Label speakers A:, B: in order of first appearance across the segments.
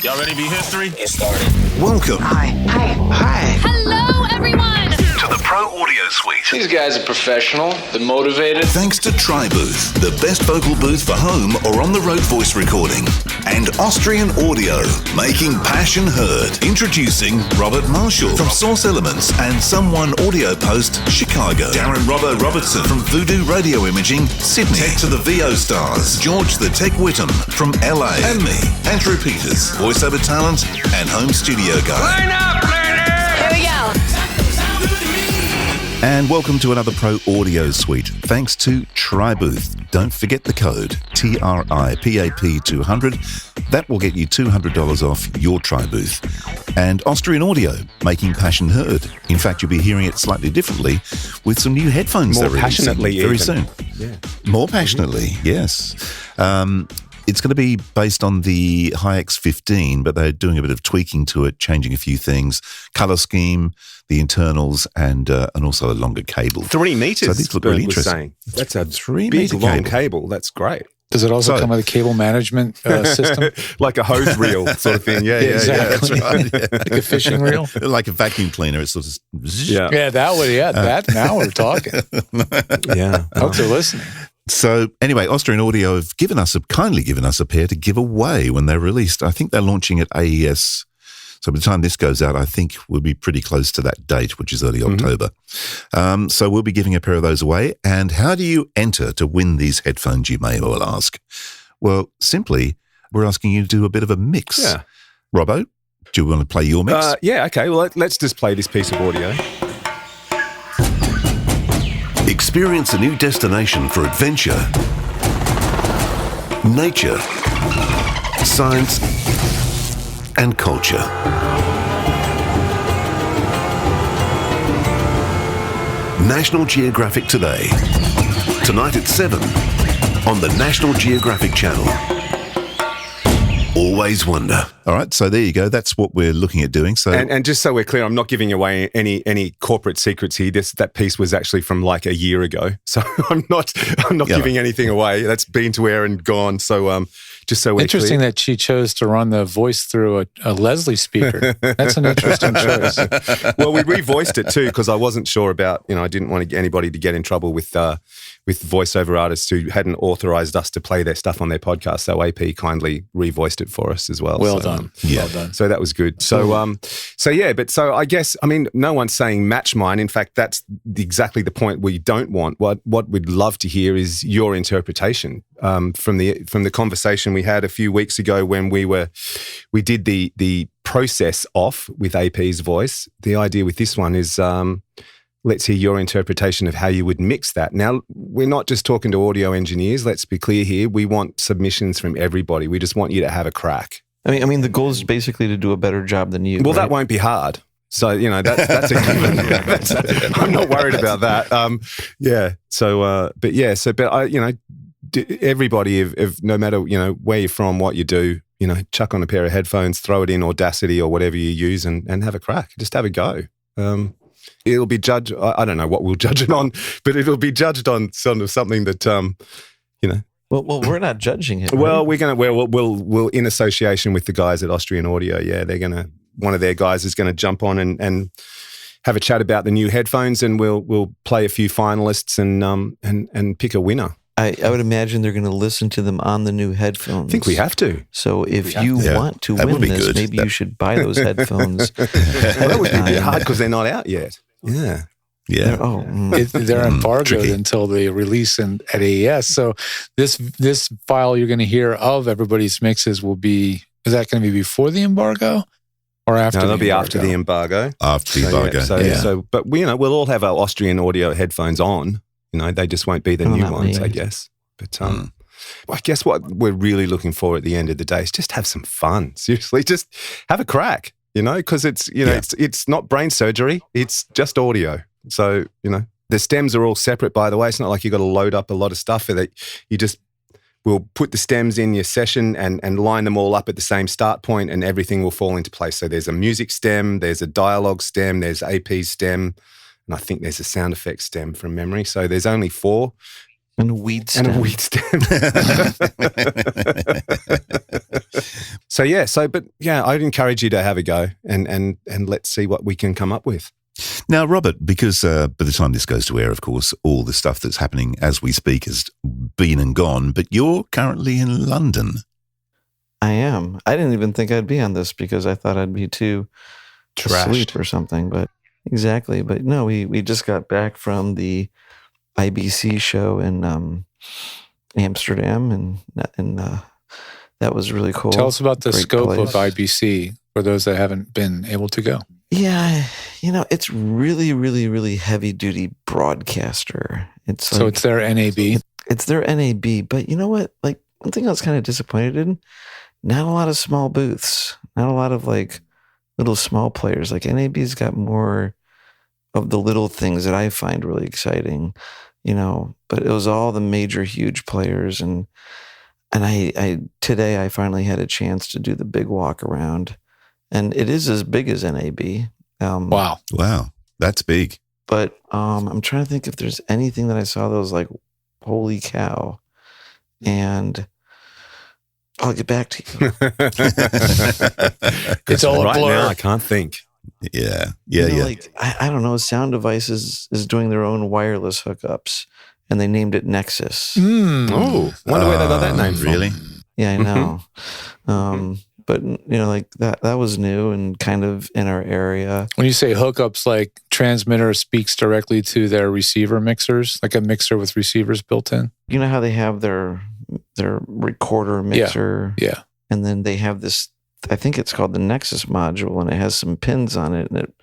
A: Y'all ready to be history?
B: Get started.
C: Welcome.
D: Hi.
E: Hello, everyone.
C: To the Pro Audio Suite.
B: These guys are professional. They're motivated.
C: Thanks to TriBooth, the best vocal booth for home or on-the-road voice recording. And Austrian Audio, making passion heard. Introducing Robert Marshall from Source Elements and Someone Audio Post, Chicago. Darren Robbo Robertson from Voodoo Radio Imaging, Sydney. Tech to the VO Stars, George the Tech Whittam from LA. And me, Andrew Peters, voiceover talent and home studio guy.
D: Line up, learner!
E: Here we go.
C: And welcome to another Pro Audio Suite. Thanks to TriBooth. Don't forget the code TRIPAP200. That will get you $200 off your TriBooth. And Austrian Audio, making passion heard. In fact, you'll be hearing it slightly differently with some new headphones
F: More
C: they're releasing
F: passionately
C: very
F: even.
C: soon. Yeah. More passionately, yes. It's going to be based on the HiX15, but they're doing a bit of tweaking to it, changing a few things, color scheme, the internals, and also a longer cable.
F: 3 meters.
C: So these look really interesting.
F: That's a
C: 3
F: big,
C: meter
F: long
C: cable.
F: cable. That's great.
G: Does it also come with a cable management system?
F: Like a hose reel sort of thing. Yeah,
G: exactly.
F: that's right. Yeah.
G: Like a fishing reel?
C: Like a vacuum cleaner. It's sort of...
G: Yeah, that, now we're talking.
F: Yeah.
G: Folks are listening.
C: So anyway, Austrian Audio have kindly given us a pair to give away when they're released. I think they're launching at AES. So by the time this goes out, I think we'll be pretty close to that date, which is early October. So we'll be giving a pair of those away. And how do you enter to win these headphones, you may well ask? Well, simply, we're asking you to do a bit of a mix. Yeah. Robbo, do you want to play your mix?
F: Yeah, okay. Well, let's just play this piece of audio.
C: Experience a new destination for adventure, nature, science, and culture. National Geographic Today. Tonight at 7 on the National Geographic Channel. Always wonder. All right, so there you go. That's what we're looking at doing. So,
F: and just so we're clear, I'm not giving away any corporate secrets here. That piece was actually from like a year ago, so I'm not giving anything away. That's been to air and gone. So just so we're
G: interesting
F: clear.
G: that she chose to run the voice through a Leslie speaker. That's an interesting choice.
F: Well, we revoiced it too because I wasn't sure about. I didn't want anybody to get in trouble with voiceover artists who hadn't authorized us to play their stuff on their podcast. So AP kindly revoiced it for us as well.
G: Well done.
C: Yeah.
G: Well done.
F: So that was good. So I guess, no one's saying match mine. In fact, that's exactly the point we don't want. What we'd love to hear is your interpretation from the conversation we had a few weeks ago when we did the process off with AP's voice. The idea with this one is, let's hear your interpretation of how you would mix that. Now, we're not just talking to audio engineers. Let's be clear here. We want submissions from everybody. We just want you to have a crack.
H: I mean, the goal is basically to do a better job than you.
F: Well,
H: right?
F: that won't be hard. So, that's a given. I'm not worried about that. Everybody, if no matter, where you're from, what you do, chuck on a pair of headphones, throw it in Audacity or whatever you use and have a crack. Just have a go. It'll be judged. I don't know what we'll judge it on, but it'll be judged on something that,
H: Well, we're not judging it.
F: Well,
H: right?
F: we'll in association with the guys at Austrian Audio. Yeah, one of their guys is gonna jump on and have a chat about the new headphones, and we'll play a few finalists and pick a winner.
H: I would imagine they're going to listen to them on the new headphones.
F: I think we have to.
H: So if you want to
C: That would
H: win
C: be
H: this,
C: good.
H: maybe you should buy those headphones.
F: Well, that would be a bit hard because they're not out yet. Yeah.
C: yeah.
G: They're embargoed
C: tricky.
G: until they release at AES. So this file you're going to hear of everybody's mixes is that going to be before the embargo or after?
F: No,
G: the
F: they'll be
G: embargo?
F: after the embargo.
C: After the embargo.
F: But we'll all have our Austrian Audio headphones on. They just won't be the new ones, I guess. But I guess what we're really looking for at the end of the day is just have some fun. Seriously, just have a crack. Because it's not brain surgery. It's just audio. So the stems are all separate. By the way, it's not like you got to load up a lot of stuff for that. You just will put the stems in your session and line them all up at the same start point, and everything will fall into place. So there's a music stem, there's a dialogue stem, there's AP stem, and I think there's a sound effects stem from memory. So there's only 4.
H: And a weed stem.
F: And a weed stem. But I'd encourage you to have a go and let's see what we can come up with.
A: Now, Robert, because by the time this goes to air, of course, all the stuff that's happening as we speak has been and gone, but you're currently in London.
H: I am. I didn't even think I'd be on this because I thought I'd be too asleep or something, but exactly. But no, we just got back from the IBC show in Amsterdam, and that was really cool.
G: Tell us about the
H: Great
G: scope
H: place.
G: of IBC for those that haven't been able to go.
H: Yeah, it's really, really, really heavy duty broadcaster. It's
G: their NAB.
H: It's their NAB, but you know what? Like, one thing I was kind of disappointed in, not a lot of small booths, not a lot of like little small players. Like NAB's got more of the little things that I find really exciting, but it was all the major, huge players. And I today I finally had a chance to do the big walk around, and it is as big as NAB.
A: Wow. That's big.
H: But I'm trying to think if there's anything that I saw that was like, holy cow. And I'll get back to you.
G: It's all
F: right
G: a blur.
F: now, I can't think.
A: Yeah.
H: Like, I don't know, Sound Devices is doing their own wireless hookups, and they named it Nexus.
F: Oh, wonder where they got that name from.
A: Really?
H: Yeah, I know. But like that was new and kind of in our area.
G: When you say hookups, like transmitter speaks directly to their receiver mixers, like a mixer with receivers built in.
H: You know how they have their recorder mixer?
G: Yeah.
H: And then they have this, I think it's called the Nexus module, and it has some pins on it, and it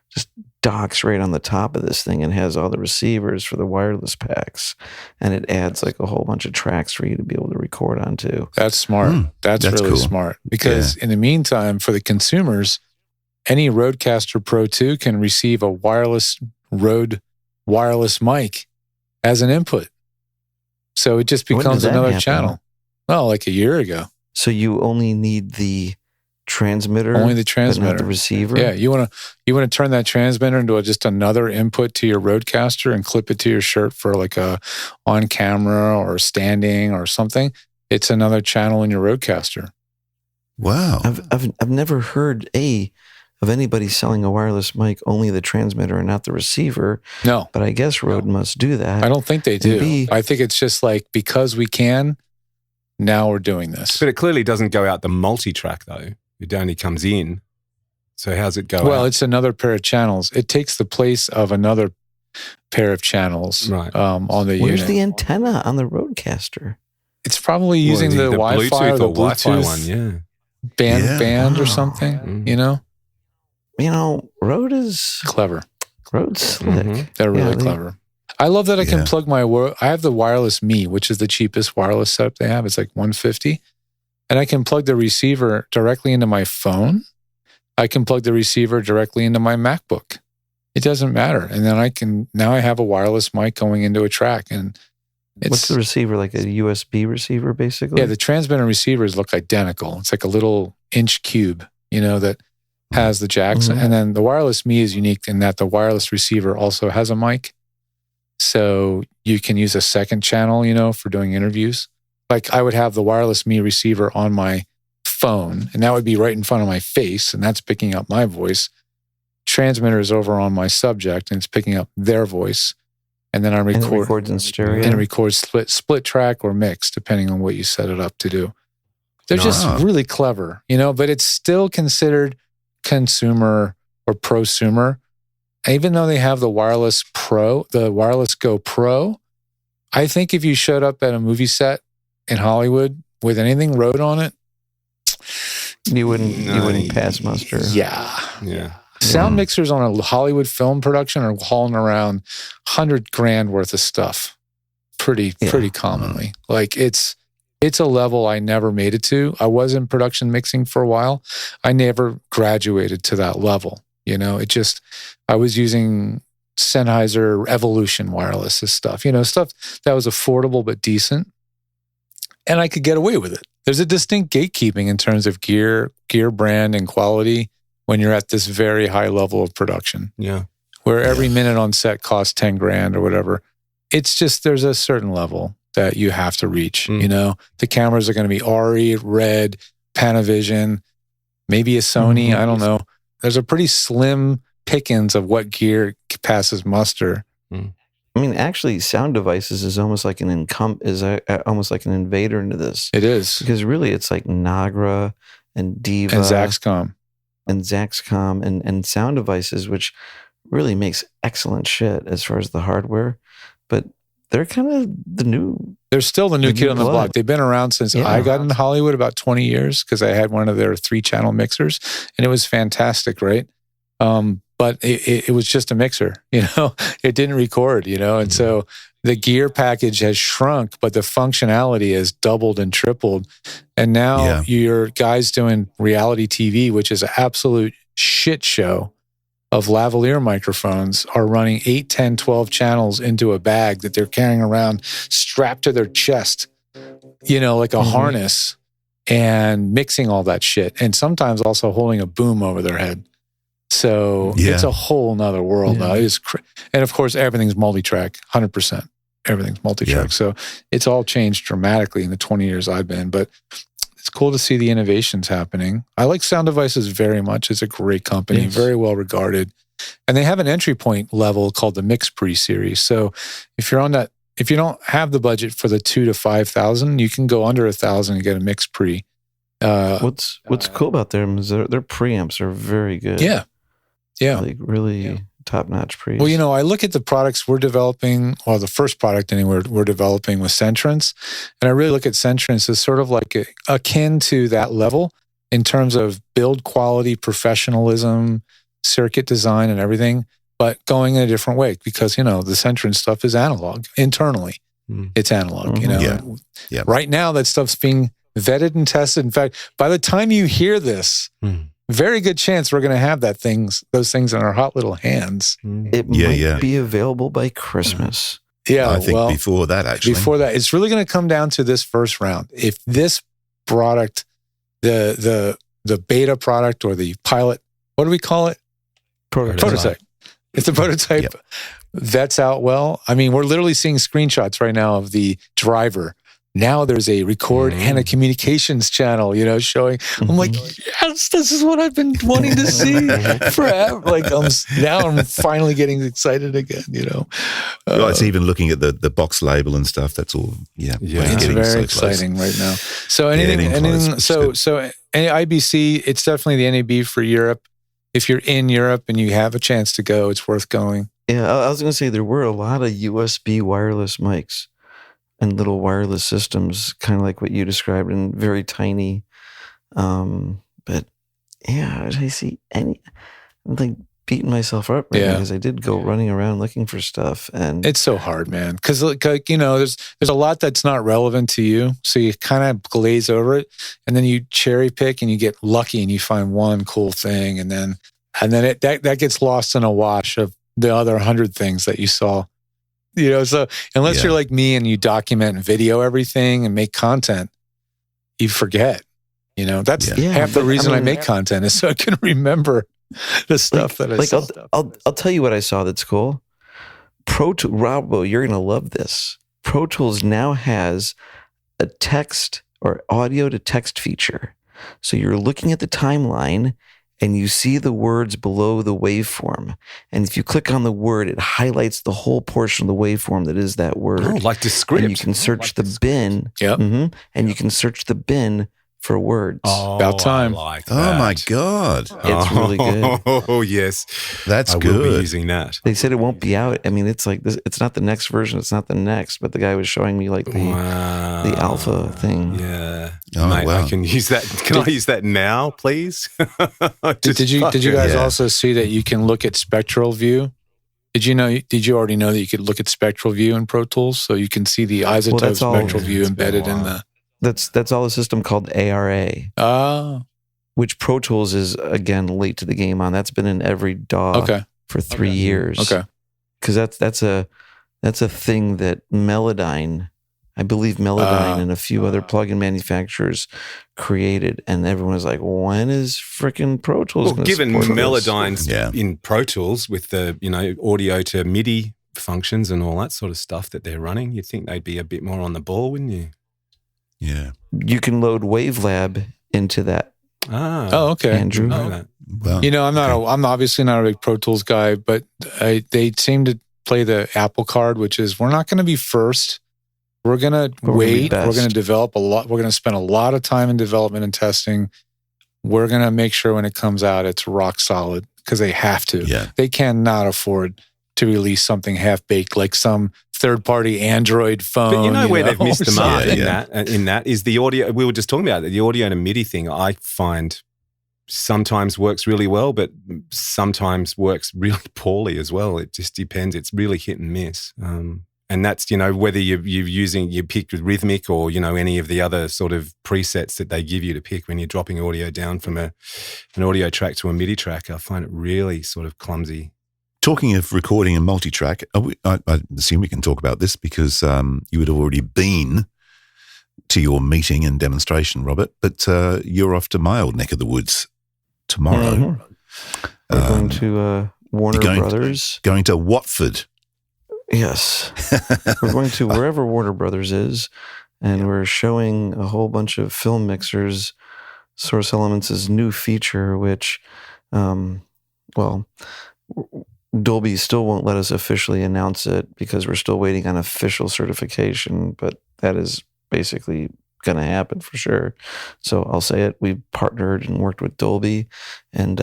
H: just docks right on the top of this thing and has all the receivers for the wireless packs. And it adds like a whole bunch of tracks for you to be able to record onto.
G: That's smart. That's really
A: cool.
G: smart. Because in the meantime, for the consumers, any Rodecaster Pro 2 can receive a wireless mic as an input. So it just becomes another channel. Well, like a year ago.
H: So you only need the transmitter,
G: only the transmitter,
H: but not the receiver.
G: Yeah, you want to turn that transmitter into just another input to your Rodecaster and clip it to your shirt for like a on camera or standing or something. It's another channel in your Rodecaster.
A: Wow.
H: I've never heard of anybody selling a wireless mic only the transmitter and not the receiver.
G: No,
H: but I guess Rode must do that.
G: I don't think they do. I think it's just like because we can. Now we're doing this.
F: But it clearly doesn't go out the multi-track though. It only comes in. So how's it go out?
G: Well, it's another pair of channels. It takes the place of another pair of channels on the unit.
H: Where's the antenna on the Rodecaster?
G: It's probably using the Wi-Fi or the Bluetooth
F: one,
G: band or something,
H: Rode is
G: clever.
H: Rode's slick.
F: Mm-hmm.
G: They're really clever. I love that I can plug I have the Wireless Me, which is the cheapest wireless setup they have. It's like $150. And I can plug the receiver directly into my phone. I can plug the receiver directly into my MacBook. It doesn't matter. And then now I have a wireless mic going into a track. And
H: what's the receiver, like a USB receiver, basically?
G: Yeah, the transmitter receivers look identical. It's like a little inch cube, that has the jacks. Mm-hmm. And then the Wireless Me is unique in that the wireless receiver also has a mic. So you can use a second channel, for doing interviews. Like I would have the Wireless Me receiver on my phone, and that would be right in front of my face, and that's picking up my voice. Transmitter is over on my subject, and it's picking up their voice. And then I record.
H: And it records in stereo.
G: And it records split track or mix, depending on what you set it up to do. They're just really clever, but it's still considered consumer or prosumer. Even though they have the Wireless Go Pro, I think if you showed up at a movie set in Hollywood with anything Rode on it,
H: you wouldn't pass muster.
G: Yeah. Sound mixers on a Hollywood film production are hauling around $100,000 worth of stuff pretty commonly. Like it's a level I never made it to. I was in production mixing for a while. I never graduated to that level. I was using Sennheiser Evolution wireless stuff, stuff that was affordable but decent. And I could get away with it. There's a distinct gatekeeping in terms of gear brand and quality when you're at this very high level of production.
F: Yeah.
G: Where every minute on set costs $10,000 or whatever. it's just, there's a certain level that you have to reach. You know, the cameras are going to be ARRI, Red, Panavision, maybe a Sony. I don't know. There's a pretty slim pickings of what gear passes muster.
H: I mean, actually, sound devices is almost like almost like an invader into this.
G: It is,
H: because really, it's like Nagra and Diva
G: and Zaxcom
H: and sound devices, which really makes excellent shit as far as the hardware. But they're kind of they're still the new kid on the block. They've been around since I got into Hollywood, about 20 years, because I had one of their 3-channel mixers, and it was fantastic, right? But it was just a mixer, you know, it didn't record, you know, and so the gear package has shrunk, but the functionality has doubled and tripled. And now your guys doing reality TV, which is an absolute shit show of lavalier microphones, are running 8, 10, 12 channels into a bag that they're carrying around strapped to their chest, you know, like a harness, and mixing all that shit. And sometimes also holding a boom over their head. So it's a whole nother world now. It is and of course, everything's multi-track, 100%. Everything's multi-track. Yeah. So it's all changed dramatically in the 20 years I've been. But it's cool to see the innovations happening. I like Sound Devices very much. It's a great company, very well regarded. And they have an entry point level called the Mix Pre series. So if you're on that, if you don't have the budget for the $2,000 to $5,000, you can go under $1,000 and get a Mix Pre. What's cool about them is their preamps are very good. Yeah. Like really top-notch preamps. Well,
G: you know, I look at the products we're developing, or the first product anyway we're developing with Centrance, and I really look at Centrance as sort of like akin to that level in terms of build quality, professionalism, circuit design, and everything, but going in a different way, because, you know, the Centrance stuff is analog internally. It's analog, you know. Right now, that stuff's being vetted and tested. In fact, by the time you hear this, very good chance we're going to have those things in our hot little hands.
H: It might be available by Christmas.
A: I think before that, actually.
G: Before that, it's really going to come down to this first round. If this product, the beta product or the pilot, what do we call it? Prototype. If the prototype vets out well, I mean, we're literally seeing screenshots right now of the driver. Now there's a record and a communications channel, you know, showing. I'm like, yes, this is what I've been wanting to see forever. Like, now I'm finally getting excited again, you know.
A: It's even looking at the box label and stuff. That's all.
G: It's very exciting right now. So anything. So IBC, it's definitely the NAB for Europe. If you're in Europe and you have a chance to go, it's worth going.
H: Yeah, I was going to say there were a lot of USB wireless mics and little wireless systems, kind of like what you described, and very tiny. But yeah, I see I'm like beating myself up right now, because I did go running around looking for stuff, and
G: it's so hard, man. Because you know, there's a lot that's not relevant to you, so you kind of glaze over it, and then you cherry pick and you get lucky and you find one cool thing, and then that gets lost in a wash of the other 100 things that you saw. You know, so unless you're like me and you document and video everything and make content, you forget. You know, that's half the reason I make content, is so I can remember the stuff that I saw.
H: I'll tell you what I saw that's cool. Robbo, you're going to love this. Pro Tools now has a text or audio to text feature. So you're looking at the timeline and you see the words below the waveform. And if you click on the word, it highlights the whole portion of the waveform that is that word.
F: Oh, like the script.
H: And you can search the bin. And you can search the bin for words.
G: About time.
F: Like that.
A: Oh my God.
H: It's really good.
F: Oh yes.
A: That's good.
F: I will be using that.
H: They said it won't be out. I mean, it's like this, it's not the next version, it's not the next, but the guy was showing me like the alpha thing.
F: Yeah.
A: Oh,
F: mate,
A: wow.
F: I can use that. Can I use that now, please?
G: Did you guys also see that you can look at spectral view? Did you already know that you could look at spectral view in Pro Tools, so you can see the isotope spectral view embedded in the...
H: That's all a system called ARA. Which Pro Tools is, again, late to the game on. That's been in every DAW for 3 years.
G: Okay.
H: Because that's a thing that Melodyne, I believe Melodyne and a few other plugin manufacturers created, and everyone was like, when is frickin' Pro Tools going to
F: given
H: support
F: Melodyne's
H: this?
F: in Pro Tools with the audio to MIDI functions and all that sort of stuff that they're running. You'd think they'd be a bit more on the ball, wouldn't you?
A: Yeah.
H: You can load Wavelab into that.
F: Oh,
G: okay.
H: Andrew.
A: Well,
G: I'm obviously not a big Pro Tools guy, but they seem to play the Apple card, which is we're not going to be first. We're going to wait. We're going to develop a lot. We're going to spend a lot of time in development and testing. We're going to make sure when it comes out, it's rock solid because they have to.
A: Yeah.
G: They cannot afford to release something half-baked like some third-party Android phone.
F: But you know where they've missed the mark
A: Yeah.
F: in that is the audio. We were just talking about it. The audio and MIDI thing, I find sometimes works really well, but sometimes works really poorly as well. It just depends. It's really hit and miss. And that's, whether you pick Rhythmic or, any of the other sort of presets that they give you to pick when you're dropping audio down from an audio track to a MIDI track, I find it really sort of clumsy.
A: talking of recording and multi-track, I assume we can talk about this because you would have already been to your meeting and demonstration, Robert, but you're off to my old neck of the woods tomorrow.
H: Mm-hmm. We're going to Warner Brothers.
A: Going to Watford.
H: Yes. We're going to wherever Warner Brothers is, and we're showing a whole bunch of film mixers, Source Elements' new feature, which, Dolby still won't let us officially announce it because we're still waiting on official certification, but that is basically going to happen for sure. So I'll say it. We've partnered and worked with Dolby, and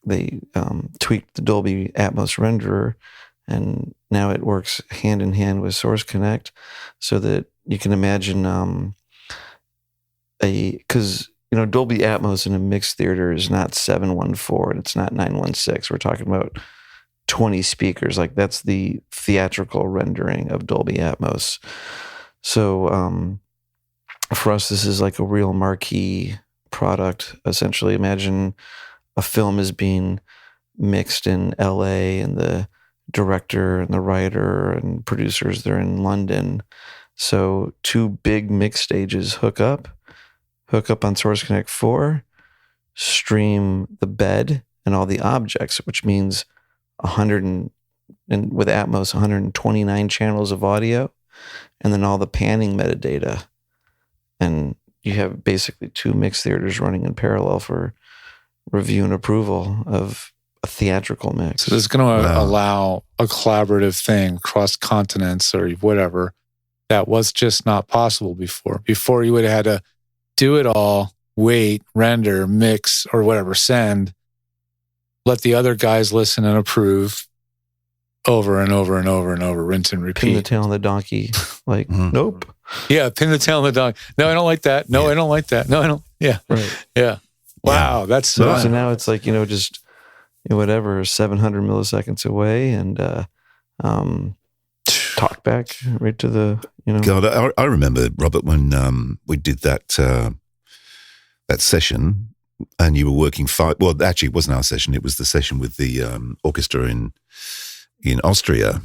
H: they tweaked the Dolby Atmos renderer, and now it works hand in hand with Source Connect, so that you can imagine because Dolby Atmos in a mixed theater is not 714 and it's not 916. We're talking about 20 speakers. Like, that's the theatrical rendering of Dolby Atmos. So for us, this is like a real marquee product. Essentially, imagine a film is being mixed in LA and the director and the writer and producers, they're in London. So two big mix stages hook up on Source Connect 4, stream the bed and all the objects, which means 100 and with Atmos 129 channels of audio, and then all the panning metadata. And you have basically two mix theaters running in parallel for review and approval of a theatrical mix.
G: So this is going to allow a collaborative thing across continents or whatever that was just not possible before. Before you would have had to do it all, wait, render, mix, or whatever, send, let the other guys listen and approve over and over and over and over, rinse and repeat.
H: Pin the tail on the donkey. Like, nope.
G: Yeah, pin the tail on the donkey. No, I don't like that. No, I don't like that. No, I don't. Yeah.
H: Right.
G: Yeah. Wow, that's...
H: So now it's like, just whatever, 700 milliseconds away, and talk back right to the,
A: God, I remember, Robert, when we did that session, and you were working actually, it wasn't our session, it was the session with the orchestra in Austria,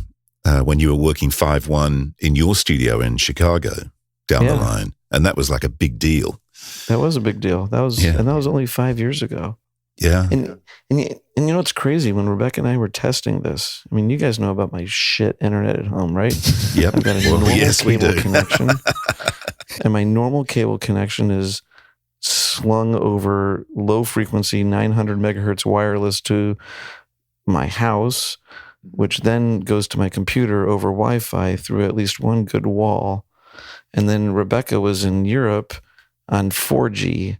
A: when you were working 5-1 in your studio in Chicago down the line, and that was like a big deal.
H: That was a big deal. That was, and that was only 5 years ago.
A: Yeah.
H: And it's crazy, when Rebecca and I were testing this, I mean, you guys know about my shit internet at home, right?
A: Yep.
H: I've got a normal cable connection, and my normal cable connection is slung over low frequency 900 megahertz wireless to my house, which then goes to my computer over Wi-Fi through at least one good wall. And then Rebecca was in Europe on 4G,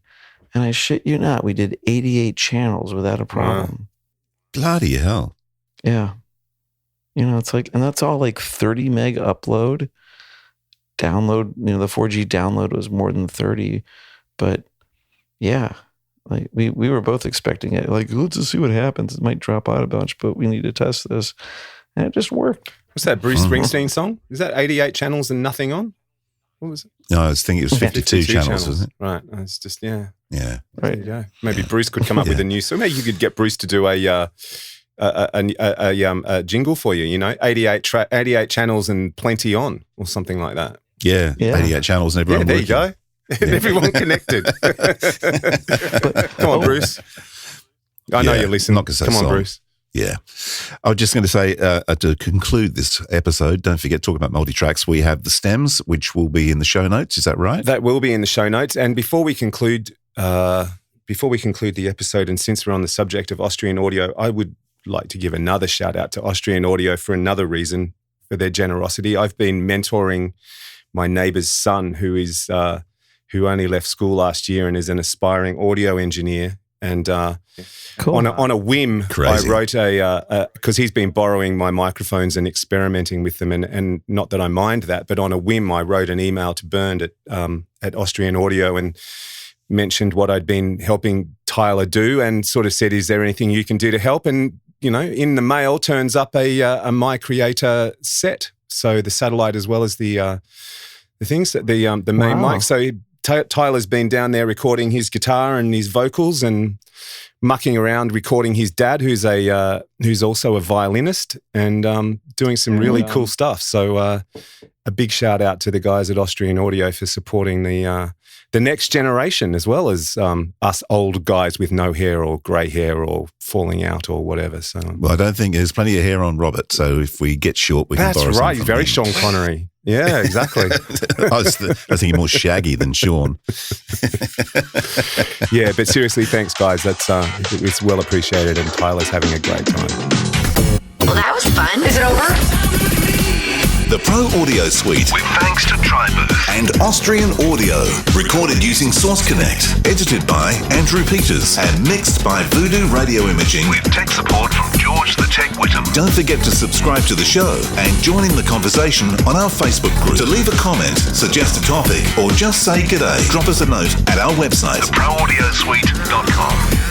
H: and I shit you not, we did 88 channels without a problem.
A: Bloody hell.
H: Yeah. It's like, and that's all like 30 meg upload. Download, the 4G download was more than 30. But yeah, like we were both expecting it. Like, let's just see what happens. It might drop out a bunch, but we need to test this. And it just worked.
F: What's that Bruce Springsteen song? Is that 88 channels and nothing on? What was it?
A: No, I was thinking it was 52 channels, wasn't it?
F: Right. It's just, yeah.
A: Yeah.
F: There you go. Maybe Bruce could come up with a new song. Maybe you could get Bruce to do a jingle for you, 88 channels and plenty on, or something like that.
A: Yeah. 88 channels and everyone
F: there you go. Everyone connected. Come on, Bruce. I know you're listening. Come on, Bruce.
A: Yeah. I was just going to say, to conclude this episode, don't forget, talking about multi-tracks, we have the stems, which will be in the show notes. Is that right?
F: That will be in the show notes. And before we conclude the episode, and since we're on the subject of Austrian Audio, I would like to give another shout out to Austrian Audio for another reason, for their generosity. I've been mentoring my neighbour's son who only left school last year and is an aspiring audio engineer. And cool. on a whim,
A: Crazy.
F: I wrote because he's been borrowing my microphones and experimenting with them, and not that I mind that, but on a whim, I wrote an email to Bernd at Austrian Audio and mentioned what I'd been helping Tyler do, and sort of said, "Is there anything you can do to help?" And in the mail turns up a My Creator set, so the satellite as well as the things that the main mic. So Tyler's been down there recording his guitar and his vocals and mucking around recording his dad, who's also a violinist, and doing some really cool stuff. So a big shout out to the guys at Austrian Audio for supporting the next generation, as well as us old guys with no hair or grey hair or falling out or whatever. So,
A: well, I don't think there's plenty of hair on Robert, so if we get short, we can borrow some.
F: That's right. He's very Sean Connery. Yeah, exactly.
A: I was thinking more Shaggy than Sean.
F: Yeah, but seriously, thanks, guys. It's well appreciated, and Tyler's having a great time.
E: Well, that was fun. Is it over?
C: The Pro Audio Suite, with thanks to Tribooth and Austrian Audio. Recorded using Source Connect. Edited by Andrew Peters and mixed by Voodoo Radio Imaging, with tech support from George the Tech Whittam. Don't forget to subscribe to the show and join in the conversation on our Facebook group. To leave a comment, suggest a topic, or just say g'day, drop us a note at our website, theproaudiosuite.com.